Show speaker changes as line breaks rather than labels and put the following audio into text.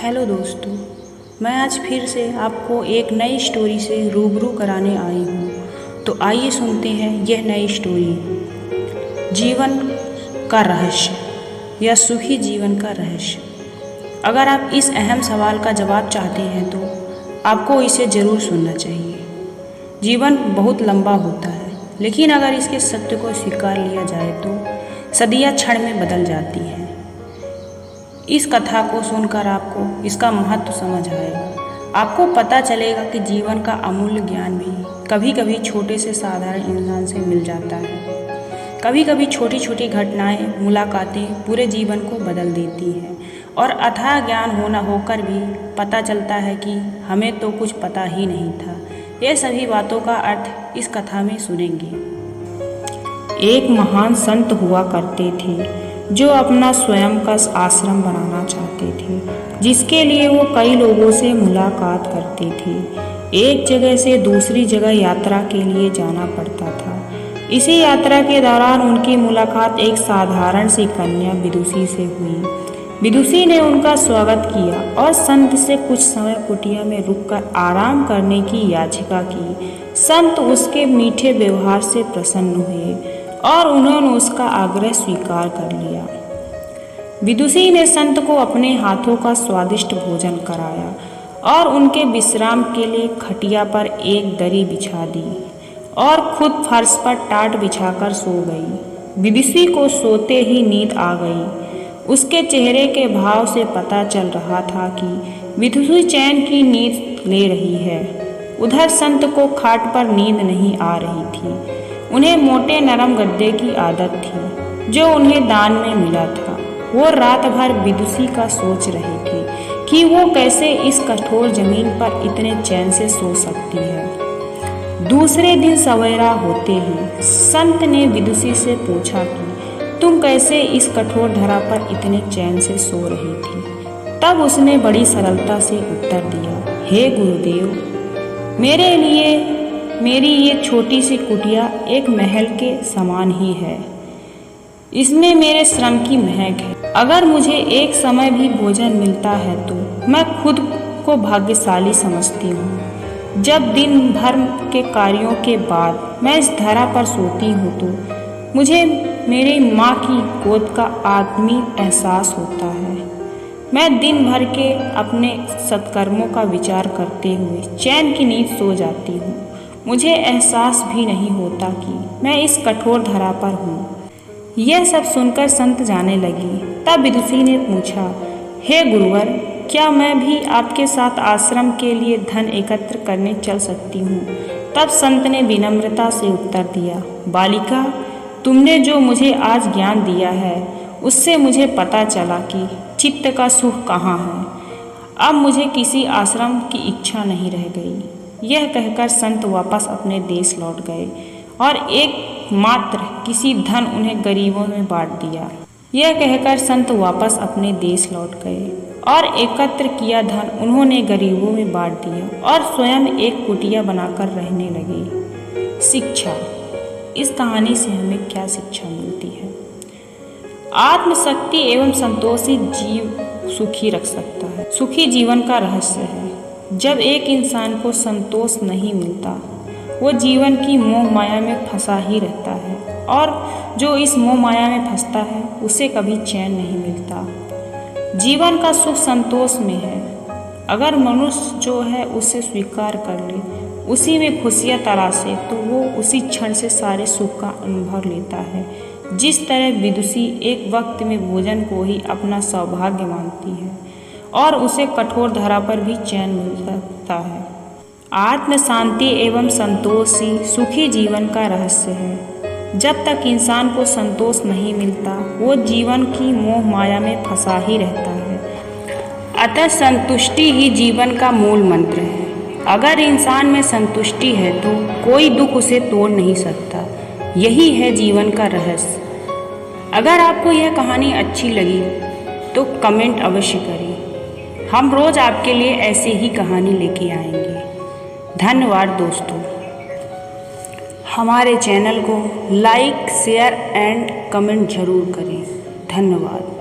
Hello दोस्तों, मैं आज फिर से आपको एक नई स्टोरी से रूबरू कराने आई हूँ। तो आइए सुनते हैं यह नई स्टोरी, जीवन का रहस्य या सुखी जीवन का रहस्य। अगर आप इस अहम सवाल का जवाब चाहते हैं तो आपको इसे ज़रूर सुनना चाहिए। जीवन बहुत लंबा होता है, लेकिन अगर इसके सत्य को स्वीकार लिया जाए तो सदियाँ क्षण में बदल जाती हैं। इस कथा को सुनकर आपको इसका महत्व समझ आएगा। आपको पता चलेगा कि जीवन का अमूल्य ज्ञान भी कभी कभी छोटे से साधारण इंसान से मिल जाता है। कभी कभी छोटी छोटी घटनाएं, मुलाकातें पूरे जीवन को बदल देती हैं और अथाह ज्ञान होकर भी पता चलता है कि हमें तो कुछ पता ही नहीं था। ये सभी बातों का अर्थ इस कथा में सुनेंगे। एक महान संत हुआ करते थे जो अपना स्वयं का आश्रम बनाना चाहते थे, जिसके लिए वो कई लोगों से मुलाकात करते थे। एक जगह से दूसरी जगह यात्रा के लिए जाना पड़ता था। इसी यात्रा के दौरान उनकी मुलाकात एक साधारण सी कन्या विदुषी से हुई। विदुषी ने उनका स्वागत किया और संत से कुछ समय कुटिया में रुककर आराम करने की याचिका की। संत उसके मीठे व्यवहार से प्रसन्न हुए और उन्होंने उसका आग्रह स्वीकार कर लिया। विदुषी ने संत को अपने हाथों का स्वादिष्ट भोजन कराया और उनके विश्राम के लिए खटिया पर एक दरी बिछा दी और खुद फर्श पर टाट बिछाकर सो गई। विदुषी को सोते ही नींद आ गई। उसके चेहरे के भाव से पता चल रहा था कि विदुषी चैन की नींद ले रही है। उधर संत को खाट पर नींद नहीं आ रही थी। उन्हें मोटे नरम गद्दे की आदत थी जो उन्हें दान में मिला था। वो रात भर विदुषी का सोच रहे थे कि वो कैसे इस कठोर जमीन पर इतने चैन से सो सकती है। दूसरे दिन सवेरा होते ही संत ने विदुषी से पूछा कि तुम कैसे इस कठोर धरा पर इतने चैन से सो रही थी। तब उसने बड़ी सरलता से उत्तर दिया, हे गुरुदेव, मेरे लिए मेरी ये छोटी सी कुटिया एक महल के समान ही है। इसमें मेरे श्रम की महक है। अगर मुझे एक समय भी भोजन मिलता है तो मैं खुद को भाग्यशाली समझती हूँ। जब दिन भर के कार्यों के बाद मैं इस धरा पर सोती हूँ तो मुझे मेरी माँ की गोद का आत्मीय एहसास होता है। मैं दिन भर के अपने सत्कर्मों का विचार करते हुए चैन की नींद सो जाती हूँ। मुझे एहसास भी नहीं होता कि मैं इस कठोर धरा पर हूँ। यह सब सुनकर संत जाने लगी। तब विदुषी ने पूछा, हे गुरुवर, क्या मैं भी आपके साथ आश्रम के लिए धन एकत्र करने चल सकती हूँ। तब संत ने विनम्रता से उत्तर दिया, बालिका, तुमने जो मुझे आज ज्ञान दिया है उससे मुझे पता चला कि चित्त का सुख कहाँ है। अब मुझे किसी आश्रम की इच्छा नहीं रह गई। यह कहकर संत वापस अपने देश लौट गए और एकमात्र किसी धन उन्हें गरीबों में बांट दिया। यह कहकर संत वापस अपने देश लौट गए और एकत्र किया धन उन्होंने गरीबों में बांट दिया और स्वयं एक कुटिया बनाकर रहने लगे। शिक्षा। इस कहानी से हमें क्या शिक्षा मिलती है? आत्मशक्ति एवं संतोषी जीव सुखी रख सकता है। सुखी जीवन का रहस्य है। जब एक इंसान को संतोष नहीं मिलता, वो जीवन की मोह माया में फंसा ही रहता है और जो इस मोह माया में फंसता है उसे कभी चैन नहीं मिलता। जीवन का सुख संतोष में है। अगर मनुष्य जो है उसे स्वीकार कर ले, उसी में खुशियाँ तलाशे, तो वो उसी क्षण से सारे सुख का अनुभव लेता है। जिस तरह विदुषी एक वक्त में भोजन को ही अपना सौभाग्य मानती है और उसे कठोर धरा पर भी चैन मिल सकता है। आत्म शांति एवं संतोष ही सुखी जीवन का रहस्य है। जब तक इंसान को संतोष नहीं मिलता, वो जीवन की मोह माया में फंसा ही रहता है। अतः संतुष्टि ही जीवन का मूल मंत्र है। अगर इंसान में संतुष्टि है तो कोई दुख उसे तोड़ नहीं सकता। यही है जीवन का रहस्य। अगर आपको यह कहानी अच्छी लगी तो कमेंट अवश्य करें। हम रोज आपके लिए ऐसे ही कहानी लेके आएंगे। धन्यवाद दोस्तों। हमारे चैनल को लाइक, शेयर एंड कमेंट जरूर करें। धन्यवाद।